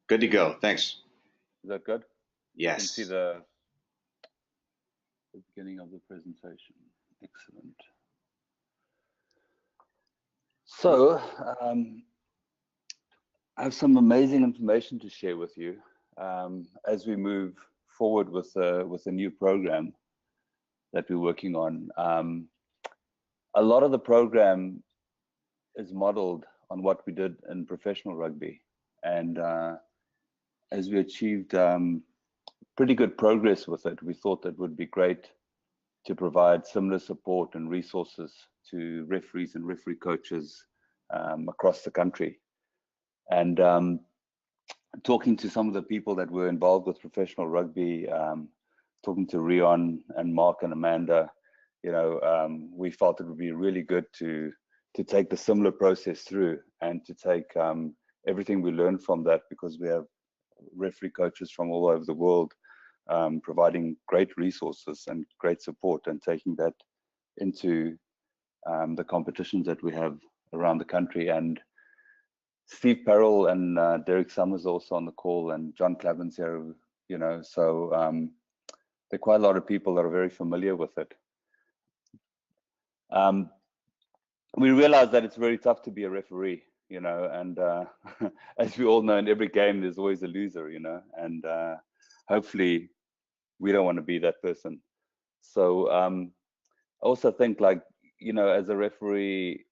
Good to go. Thanks. Is that good? You can see Yes. the beginning of the presentation. Excellent. So, I have some amazing information to share with you as we move forward with a new program that we're working on. A lot of the program is modeled on what we did in professional rugby, and as we achieved pretty good progress with it, we thought it would be great to provide similar support and resources to referees and referee coaches across the country. And talking to some of the people that were involved with professional rugby, talking to Rion and Mark and Amanda, we felt it would be really good to take the similar process through and to take everything we learned from that, because we have referee coaches from all over the world providing great resources and great support, and taking that into the competitions that we have around the country. And Steve Perrell and Derek Summers also on the call, and John Clavin's here, so there are quite a lot of people that are very familiar with it. We realize that it's very tough to be a referee, and as we all know, in every game there's always a loser, and hopefully we don't want to be that person. So I also think, as a referee,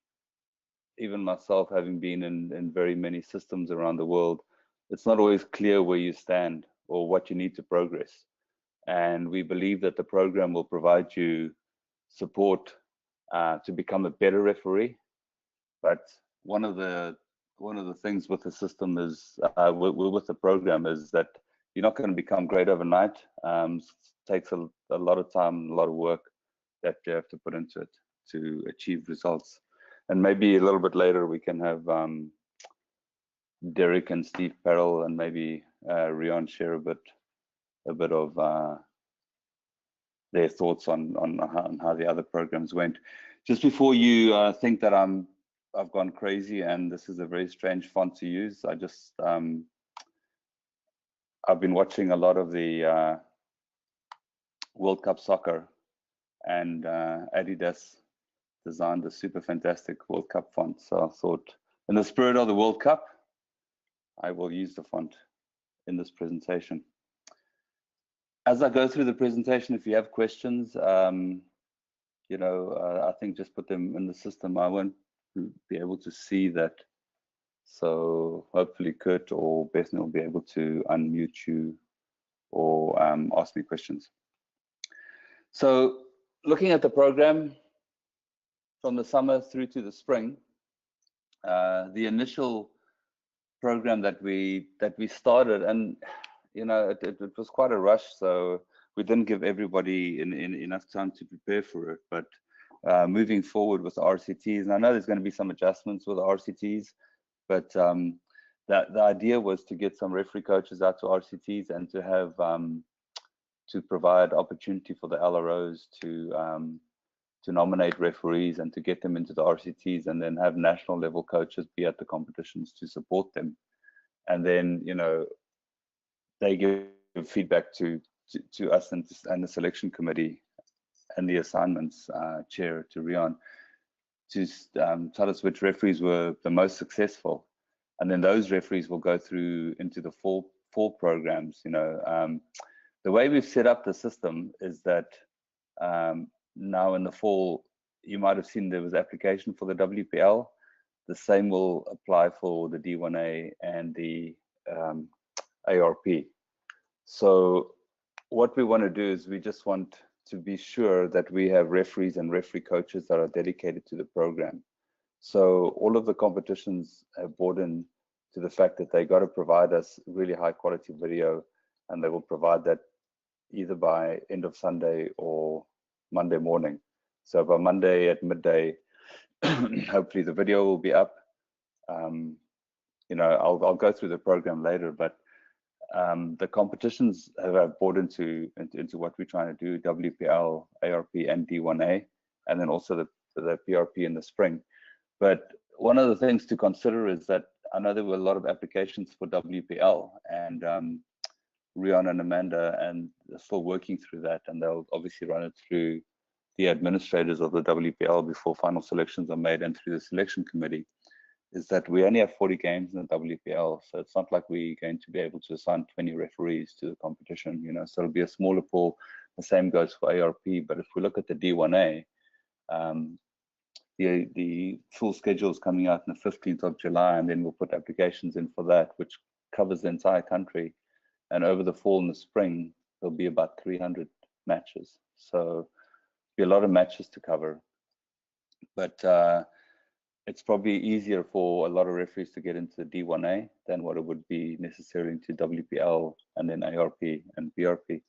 even myself, having been in very many systems around the world, it's not always clear where you stand or what you need to progress. And we believe that the program will provide you support to become a better referee. But one of the things with the system is with the program is that you're not going to become great overnight. It takes a lot of time, a lot of work that you have to put into it to achieve results. And maybe a little bit later we can have Derek and Steve Perrell and maybe Rion share a bit of their thoughts on how the other programs went. Just before you think that I've gone crazy and this is a very strange font to use, I've been watching a lot of the World Cup soccer, and Adidas designed a super fantastic World Cup font. So I thought, in the spirit of the World Cup, I will use the font in this presentation. As I go through the presentation, if you have questions, I think just put them in the system. I won't be able to see that. So hopefully Kurt or Bethany will be able to unmute you or ask me questions. So looking at the program from the summer through to the spring, the initial program that we started, and it was quite a rush, so we didn't give everybody enough time to prepare for it. But moving forward with the RCTs, and I know there's going to be some adjustments with the RCTs, but the idea was to get some referee coaches out to RCTs and to have to provide opportunity for the LROs to nominate referees and to get them into the RCTs, and then have national level coaches be at the competitions to support them. And then, they give feedback to us and the selection committee and the assignments chair, to Rion, to tell us which referees were the most successful. And then those referees will go through into the fall programs. The way we've set up the system is that now in the fall, you might have seen there was application for the WPL. The same will apply for the D1A and the ARP. So what we want to do is we just want to be sure that we have referees and referee coaches that are dedicated to the program. So all of the competitions have bought in to the fact that they got to provide us really high quality video, and they will provide that either by end of Sunday or Monday morning. So by Monday at midday, hopefully the video will be up. I'll go through the program later, but the competitions have bought into what we're trying to do: WPL, ARP, and D1A, and then also the PRP in the spring. But one of the things to consider is that I know there were a lot of applications for WPL, and Rion and Amanda and they're still working through that, and they'll obviously run it through the administrators of the WPL before final selections are made and through the selection committee. Is that we only have 40 games in the WPL, so it's not like we're going to be able to assign 20 referees to the competition, you know, so it'll be a smaller pool. The same goes for ARP, but if we look at the D1A, the full schedule is coming out on the 15th of July, and then we'll put applications in for that, which covers the entire country. And over the fall and the spring, there'll be about 300 matches. So be a lot of matches to cover. But it's probably easier for a lot of referees to get into the D1A than what it would be necessarily into WPL and then ARP and BRP.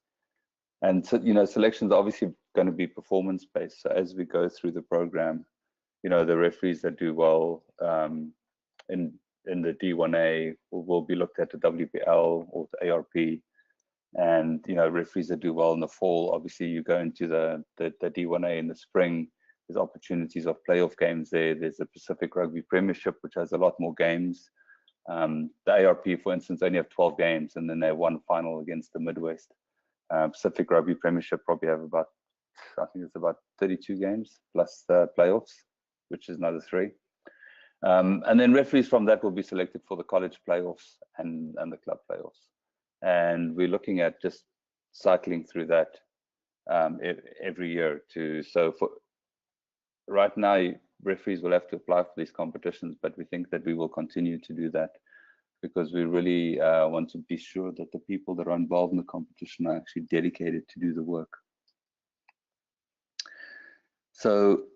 And so, you know, selections are obviously going to be performance based. So as we go through the program, you know, the referees that do well in the D1A will be looked at the WPL or the ARP, and you know, referees that do well in the fall, obviously you go into the D1A in the spring. There's opportunities of playoff games there. There's the Pacific Rugby Premiership, which has a lot more games. The ARP, for instance, only have 12 games, and then they have one final against the Midwest. Pacific Rugby Premiership probably have about, I think it's about 32 games plus the playoffs, which is another 3. And then referees from that will be selected for the college playoffs and the club playoffs. And we're looking at just cycling through that every year so for right now, referees will have to apply for these competitions, but we think that we will continue to do that because we really want to be sure that the people that are involved in the competition are actually dedicated to do the work. So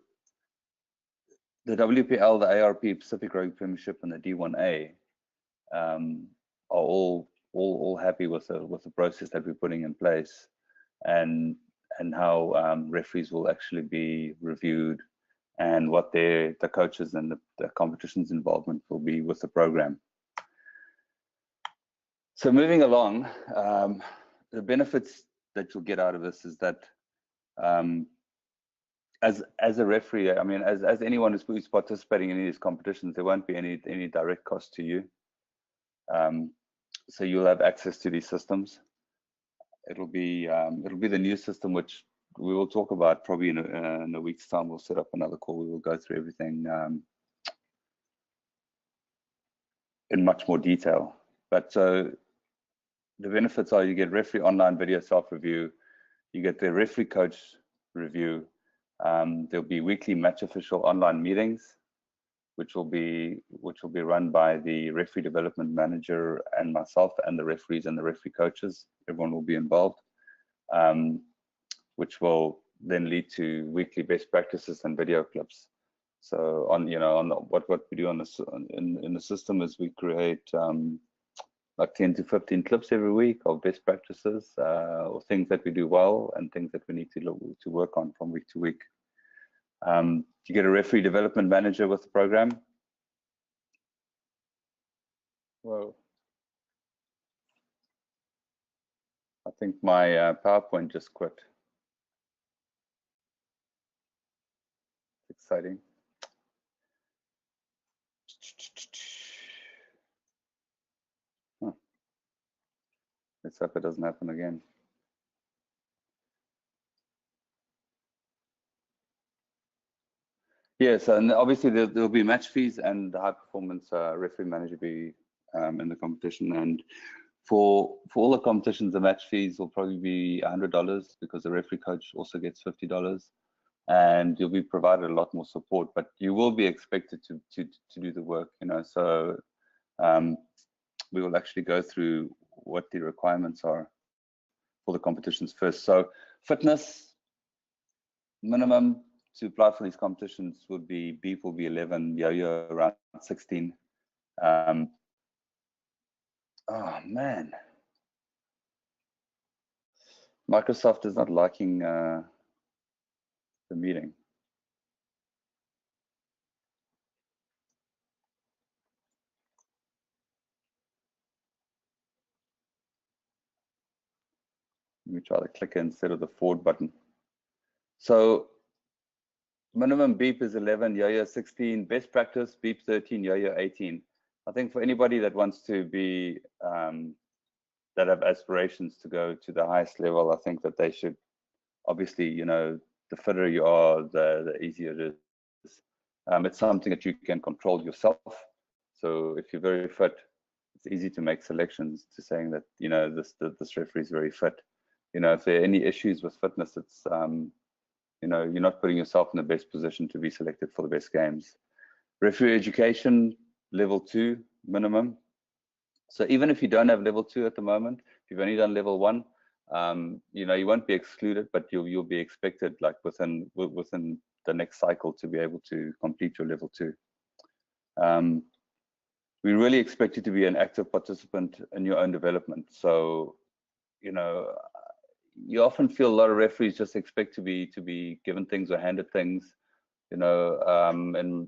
the WPL, the ARP, Pacific Rugby Premiership, and the D1A are all happy with the process that we're putting in place, and how referees will actually be reviewed, and what the coaches and the competition's involvement will be with the program. So moving along, the benefits that you'll get out of this is that as a referee, I mean, as anyone who's participating in any of these competitions, there won't be any direct cost to you. So you'll have access to these systems. It'll be the new system, which we will talk about probably in a week's time. We'll set up another call. We will go through everything in much more detail. But so the benefits are you get referee online video self-review, you get the referee coach review. There'll be weekly match official online meetings, which will be run by the referee development manager and myself and the referees and the referee coaches. Everyone will be involved, which will then lead to weekly best practices and video clips. So what we do in the system is we create like 10 to 15 clips every week of best practices or things that we do well and things that we need to work on from week to week. You get a referee development manager with the program. Whoa. I think my PowerPoint just quit. It's exciting. Huh. Let's hope it doesn't happen again. Yes, and obviously there'll be match fees, and the high performance referee manager be in the competition. And for all the competitions, the match fees will probably be $100 because the referee coach also gets $50, and you'll be provided a lot more support. But you will be expected to do the work, you know. So we will actually go through what the requirements are for the competitions first. So fitness minimum to apply for these competitions would be beep will be 11, yo-yo around 16. Oh man, Microsoft is not liking the meeting. Let me try to click instead of the forward button. So minimum beep is 11, yo-yo 16, best practice beep 13, yo-yo 18. I think for anybody that wants to be, that have aspirations to go to the highest level, I think that they should, obviously, you know, the fitter you are, the easier it is. It's something that you can control yourself. So if you're very fit, it's easy to make selections to saying that, you know, this referee is very fit. You know, if there are any issues with fitness, it's, you know, you're not putting yourself in the best position to be selected for the best games. Referee education, level 2 minimum. So even if you don't have level 2 at the moment, if you've only done level 1, you know, you won't be excluded, but you'll be expected, like within the next cycle, to be able to complete your level 2. We really expect you to be an active participant in your own development. So, you know, you often feel a lot of referees just expect to be given things or handed things, you know, and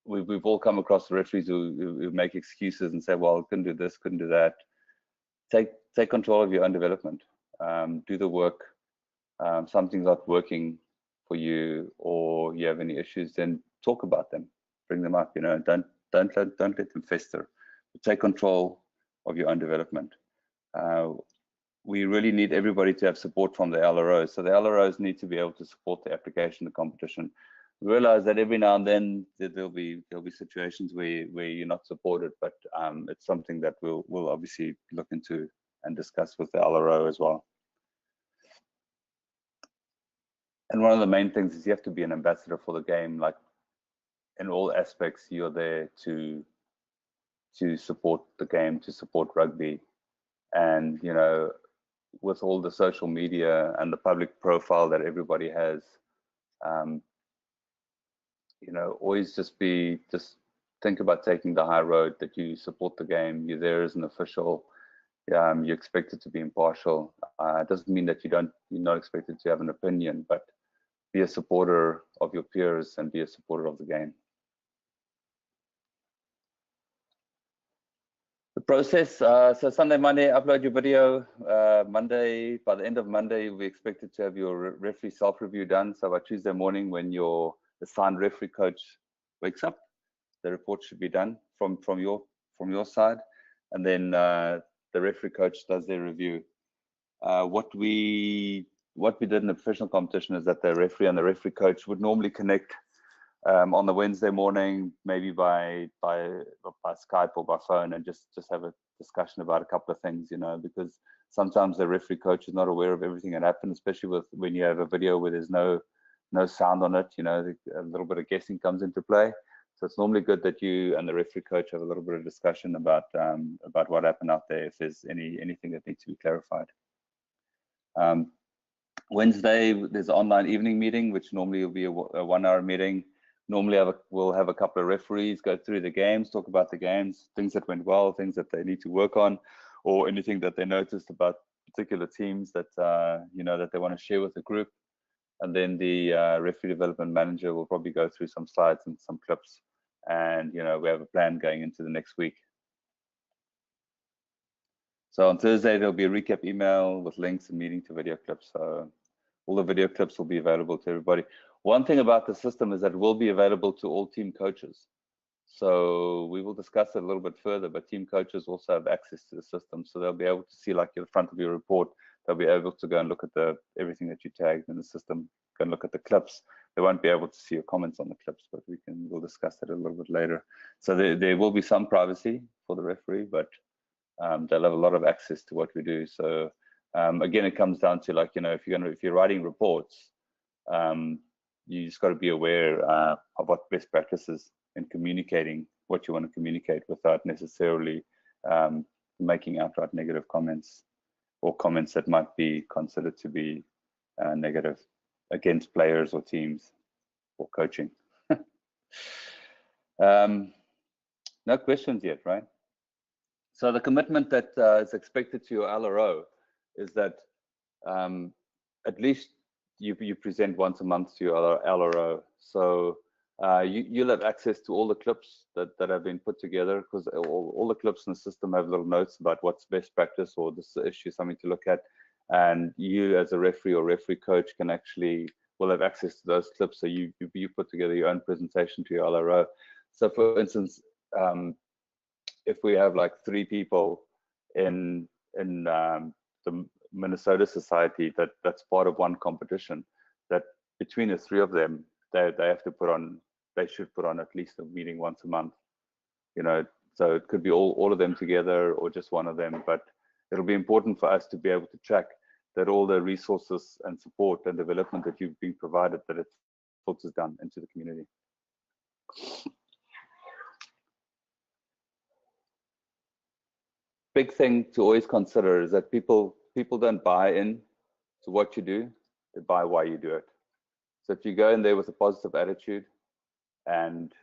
we've all come across referees who make excuses and say, well, couldn't do this, couldn't do that. Take control of your own development. Do the work. Something's not working for you, or you have any issues, then talk about them, bring them up. You know, don't let them fester. Take control of your own development. We really need everybody to have support from the LROs. So the LROs need to be able to support the application, the competition. We realize that every now and then there'll be situations where you're not supported, but it's something that we'll obviously look into and discuss with the LRO as well. And one of the main things is you have to be an ambassador for the game. Like, in all aspects, you're there to support the game, to support rugby. And, you know, with all the social media and the public profile that everybody has, you know, always just think about taking the high road, that you support the game. You're there as an official. You're expected to be impartial. It doesn't mean that you're not expected to have an opinion, but be a supporter of your peers and be a supporter of the game. The process, so Sunday, Monday, upload your video. Monday, by the end of Monday, we expected to have your referee self-review done. So by Tuesday morning, when your assigned referee coach wakes up, the report should be done from your side, and then the referee coach does their review. What we did in the professional competition is that the referee and the referee coach would normally connect on the Wednesday morning, maybe by Skype or by phone, and just have a discussion about a couple of things, you know, because sometimes the referee coach is not aware of everything that happened, especially when you have a video where there's no sound on it. You know, a little bit of guessing comes into play. So it's normally good that you and the referee coach have a little bit of discussion about what happened out there, if there's anything that needs to be clarified. Wednesday, there's an online evening meeting, which normally will be a 1 hour meeting. Normally we'll have a couple of referees go through the games, talk about the games, things that went well, things that they need to work on, or anything that they noticed about particular teams that you know, that they want to share with the group. And then the referee development manager will probably go through some slides and some clips, and you know, we have a plan going into the next week. So on Thursday, there'll be a recap email with links and meeting to video clips. So all the video clips will be available to everybody. One thing about the system is that it will be available to all team coaches. So we will discuss it a little bit further, but team coaches also have access to the system. So they'll be able to see, like, in front of your report, they'll be able to go and look at everything that you tagged in the system, go and look at the clips. They won't be able to see your comments on the clips, but we'll discuss that a little bit later. So there will be some privacy for the referee, but they'll have a lot of access to what we do. So again, it comes down to, like, you know, if you're writing reports, you just got to be aware of what best practices in communicating what you want to communicate, without necessarily making outright negative comments, or comments that might be considered to be negative against players or teams or coaching. No questions yet, right? So the commitment that is expected to your LRO is that at least you present once a month to your LRO. So you'll have access to all the clips that have been put together, because all the clips in the system have little notes about what's best practice, or this issue, something to look at. And you, as a referee or referee coach, will have access to those clips. So you put together your own presentation to your LRO. So for instance, if we have like 3 people in the Minnesota Society that's part of one competition, that between the 3 of them, they should put on at least a meeting once a month. So it could be all of them together or just one of them, but it'll be important for us to be able to track that all the resources and support and development that you've been provided, that it filters down into the community. Big thing to always consider is that people don't buy in to what you do, they buy why you do it. So if you go in there with a positive attitude and,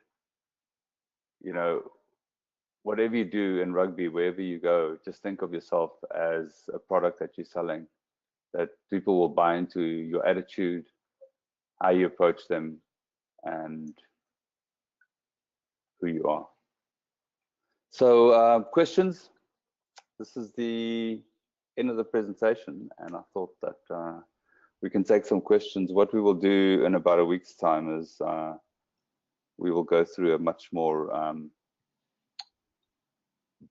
whatever you do in rugby, wherever you go, just think of yourself as a product that you're selling, that people will buy into your attitude, how you approach them, and who you are. So questions? This is the end of the presentation, and I thought that we can take some questions. What we will do in about a week's time is we will go through a much more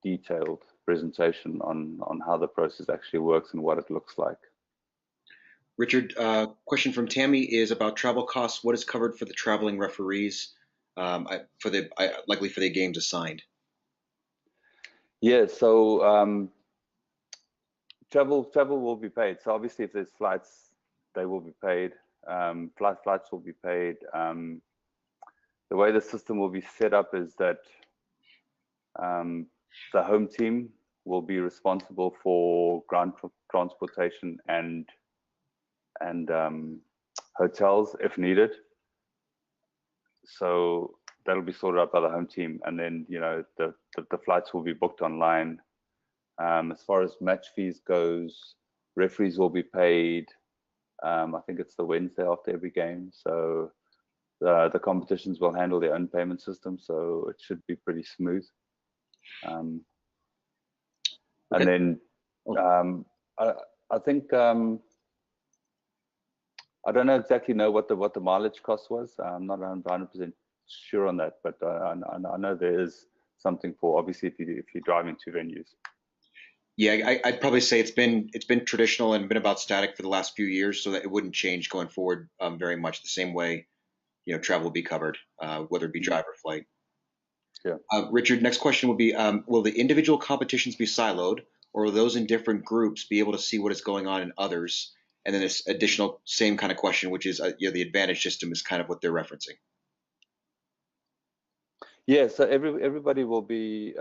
detailed presentation on how the process actually works and what it looks like. Richard, question from Tammy is about travel costs. What is covered for the traveling referees likely for the games assigned? Yeah, so travel will be paid. So obviously, if there's flights, they will be paid. Flights will be paid. The way the system will be set up is that the home team will be responsible for ground transportation and hotels if needed. So that'll be sorted out by the home team, and then the flights will be booked online. As far as match fees goes, referees will be paid. I think it's the Wednesday after every game. So the competitions will handle their own payment system, so it should be pretty smooth. And then I think I don't exactly know what the mileage cost was. I'm not 100% sure on that, but I know there is something for, obviously, if you're driving to venues. Yeah, I'd probably say it's been traditional and been about static for the last few years, so that it wouldn't change going forward very much. The same way, travel will be covered, whether it be drive or flight. Yeah. Richard, next question would be: will the individual competitions be siloed, or will those in different groups be able to see what is going on in others? And then this additional same kind of question, which is the advantage system is kind of what they're referencing. Yeah, so everybody will be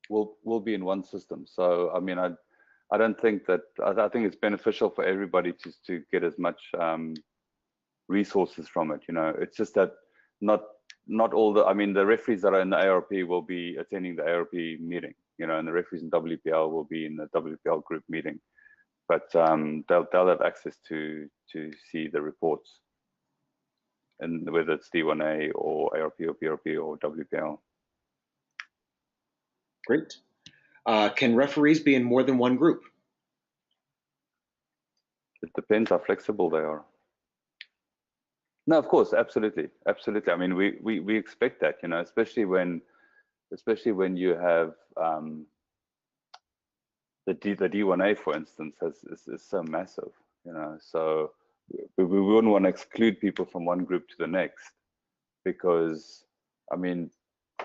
will be in one system. So I mean, I don't think that I think it's beneficial for everybody to get as much resources from it. It's just that not all the, I mean, the referees that are in the ARP will be attending the ARP meeting, and the referees in WPL will be in the WPL group meeting, but they'll have access to see the reports, and whether it's D1A or ARP or PRP or WPL. Great. Can referees be in more than one group? It depends how flexible they are. No, of course, absolutely. I mean, we expect that, especially when you have the D1A, for instance, is so massive, so we wouldn't want to exclude people from one group to the next, because I mean,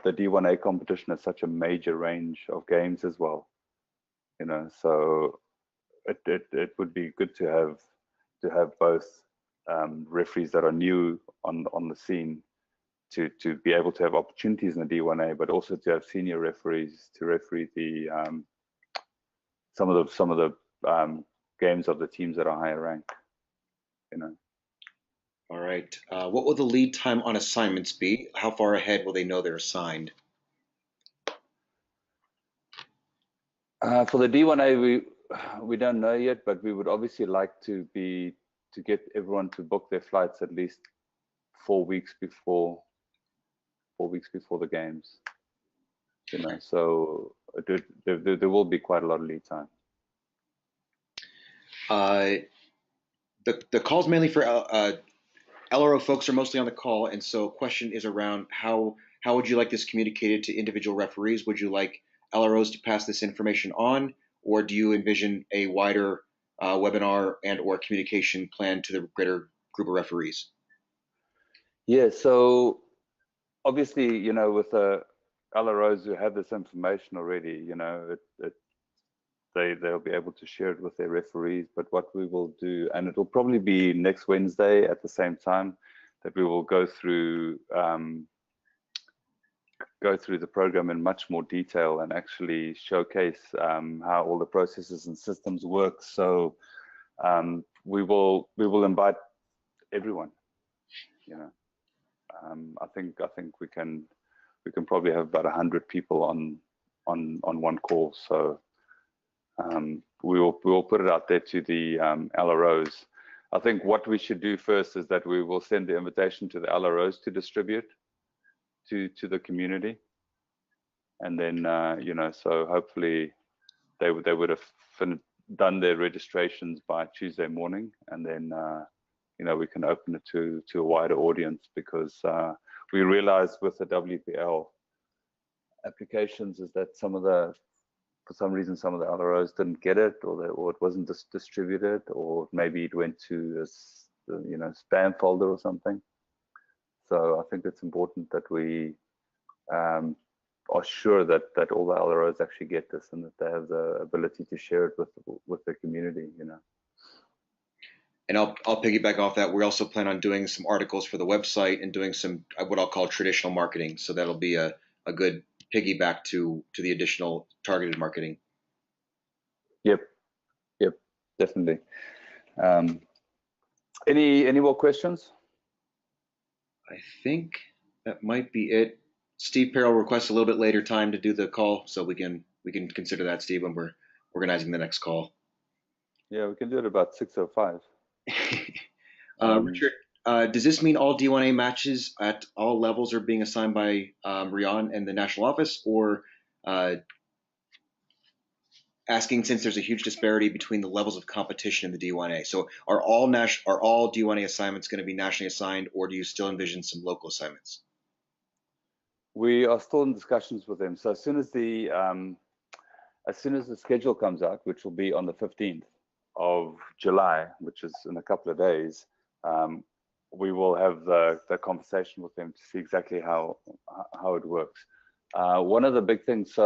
the D1A competition has such a major range of games as well, so it would be good to have both referees that are new on the scene to be able to have opportunities in the D1A, but also to have senior referees to referee the some of the games of the teams that are higher ranked. All right. What will the lead time on assignments be? How far ahead will they know they're assigned? For the D1A, we don't know yet, but we would obviously like to get everyone to book their flights at least 4 weeks before the games. So there will be quite a lot of lead time. The calls mainly for LRO folks are mostly on the call, and so question is around how how would you like this communicated to individual referees? Would you like LROs to pass this information on, or do you envision a wider webinar and or communication plan to the greater group of referees? Yeah, so obviously, with the LROs who have this information already, they'll be able to share it with their referees. But what we will do, and it'll probably be next Wednesday at the same time, that we will go through the program in much more detail and actually showcase how all the processes and systems work. So we will invite everyone. I think we can probably have about 100 people on one call. So we will put it out there to the LROs. I think what we should do first is that we will send the invitation to the LROs to distribute to the community, and then so hopefully they would have done their registrations by Tuesday morning, and then we can open it to a wider audience, because we realized with the WPL applications is that for some reason some of the LROs didn't get it, or it wasn't distributed, or maybe it went to a spam folder or something. So I think it's important that we are sure that all the LROs actually get this, and that they have the ability to share it with the community. And I'll piggyback off that. We also plan on doing some articles for the website and doing some what I'll call traditional marketing. So that'll be a good piggyback to the additional targeted marketing. Yep, definitely. Any more questions? I think that might be it. Steve Peril requests a little bit later time to do the call, so we can consider that, Steve, when we're organizing the next call. Yeah, we can do it about 6:05. Richard, does this mean all D1A matches at all levels are being assigned by Rian and the national office, or asking, since there's a huge disparity between the levels of competition in the D1A? So are all D1A assignments going to be nationally assigned, or do you still envision some local assignments? We are still in discussions with them. So as soon as the schedule comes out, which will be on the 15th of July, which is in a couple of days, we will have the conversation with them to see exactly how it works. One of the big things,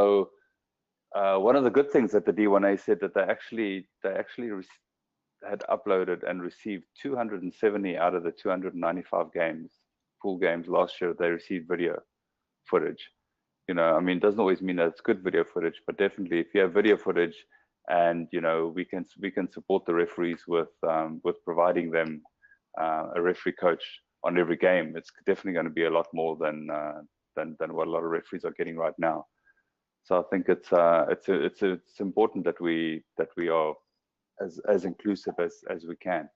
one of the good things that the D1A said, that they actually had uploaded and received 270 out of the 295 games, full games last year. They received video footage. It doesn't always mean that it's good video footage, but definitely if you have video footage, and we can support the referees with providing them a referee coach on every game, it's definitely going to be a lot more than what a lot of referees are getting right now. So I think it's important that we are as inclusive as we can.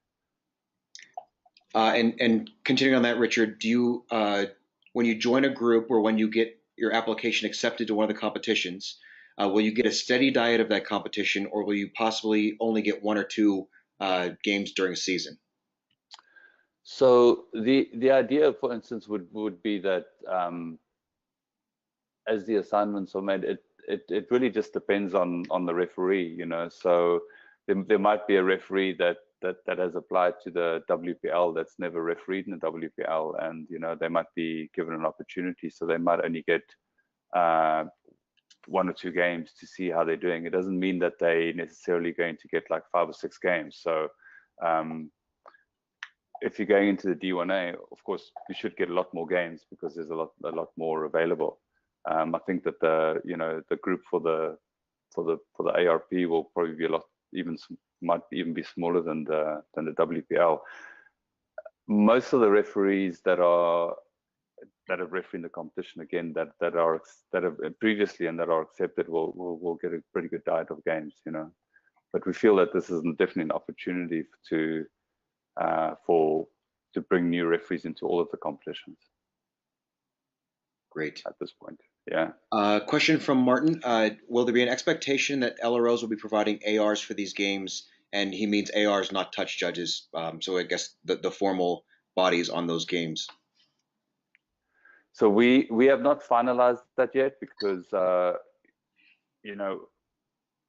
And continuing on that, Richard, do you when you join a group, or when you get your application accepted to one of the competitions, will you get a steady diet of that competition, or will you possibly only get one or two games during a season? So the idea, for instance, would be that as the assignments are made, it really just depends on the referee. So there might be a referee that has applied to the WPL that's never refereed in the WPL, and they might be given an opportunity, so they might only get one or two games to see how they're doing. It doesn't mean that they're necessarily going to get like 5 or 6 games. So if you're going into the D1A, of course you should get a lot more games, because there's a lot more available. I think that the group for the ARP will probably be might even be smaller than the WPL. Most of the referees that have refereed in the competition, again, that have previously and that are accepted, will get a pretty good diet of games. But we feel that this is definitely an opportunity to bring new referees into all of the competitions. Great. At this point, yeah. Question from Martin: will there be an expectation that LROs will be providing ARs for these games? And he means ARs, not touch judges. So I guess the formal bodies on those games. So we have not finalized that yet because you know,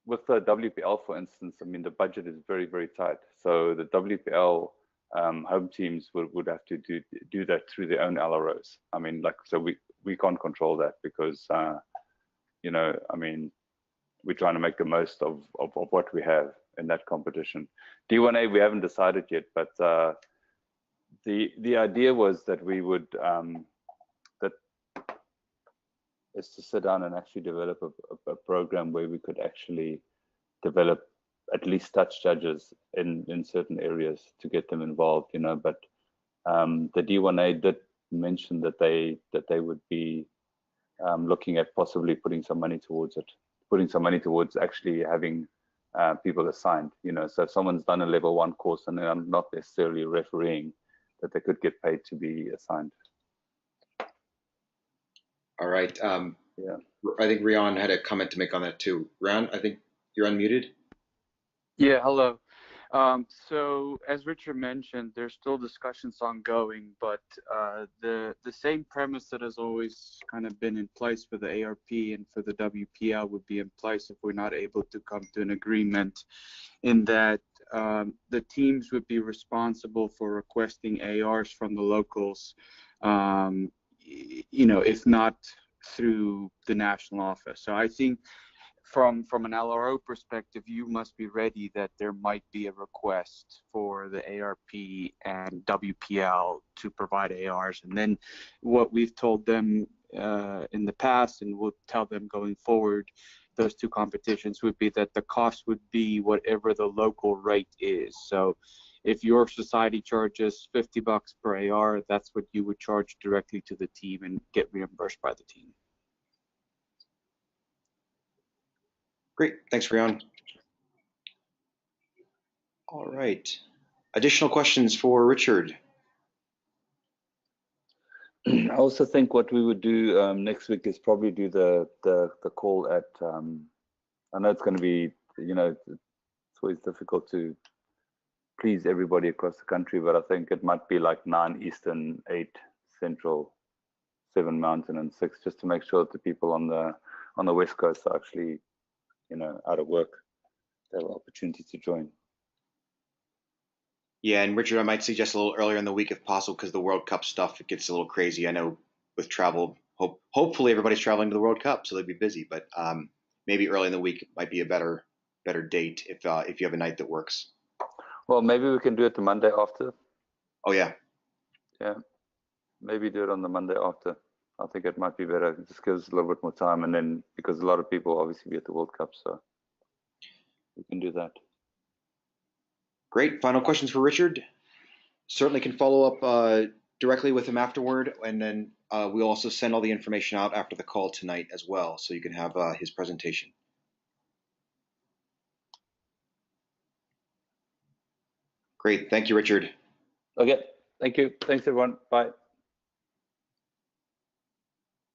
with the WPL, for instance, I mean, the budget is very, very tight. So the WPL home teams would have to do that through their own LROs. I mean, like, so we can't control that because you know, I mean, we're trying to make the most of what we have in that competition. D1A, we haven't decided yet, but the idea was that we would that is to sit down and actually develop a program where we could actually develop at least touch judges in certain areas to get them involved, you know. But the D1A did mention that they would be looking at possibly putting some money towards it, putting some money towards actually having people assigned, you know. So if someone's done a level 1 course and they're not necessarily refereeing, that they could get paid to be assigned. All right. Yeah. I think Rian had a comment to make on that too. Rian, I think you're unmuted. Yeah, hello. So as Richard mentioned, there's still discussions ongoing, but the same premise that has always kind of been in place for the ARP and for the WPL would be in place if we're not able to come to an agreement, in that the teams would be responsible for requesting ARs from the locals, you know, if not through the national office. So I think from an LRO perspective, you must be ready that there might be a request for the ARP and WPL to provide ARs. And then what we've told them in the past, and we'll tell them going forward, those two competitions would be that the cost would be whatever the local rate is. So if your society charges $50 per AR, that's what you would charge directly to the team and get reimbursed by the team. Great. Thanks, Rian. All right. Additional questions for Richard? I also think what we would do next week is probably do the call at. I know it's going to be, you know, it's always difficult to please everybody across the country, but I think it might be like 9 Eastern, 8 Central, 7 Mountain, and 6, just to make sure that the people on the West Coast are actually, you know, out of work, they have an opportunity to join. Yeah, and Richard, I might suggest a little earlier in the week if possible, because the World Cup stuff, it gets a little crazy. I know with travel, hopefully everybody's traveling to the World Cup, so they'll be busy. But maybe early in the week might be a better date if you have a night that works. Well, maybe we can do it the Monday after. Oh yeah. Yeah, maybe do it on the Monday after. I think it might be better. It just gives a little bit more time, and then because a lot of people obviously be at the World Cup, so we can do that. Great. Final questions for Richard? Certainly can follow up directly with him afterward, and then we'll also send all the information out after the call tonight as well, so you can have his presentation. Great. Thank you, Richard. Okay. Thank you. Thanks, everyone. Bye.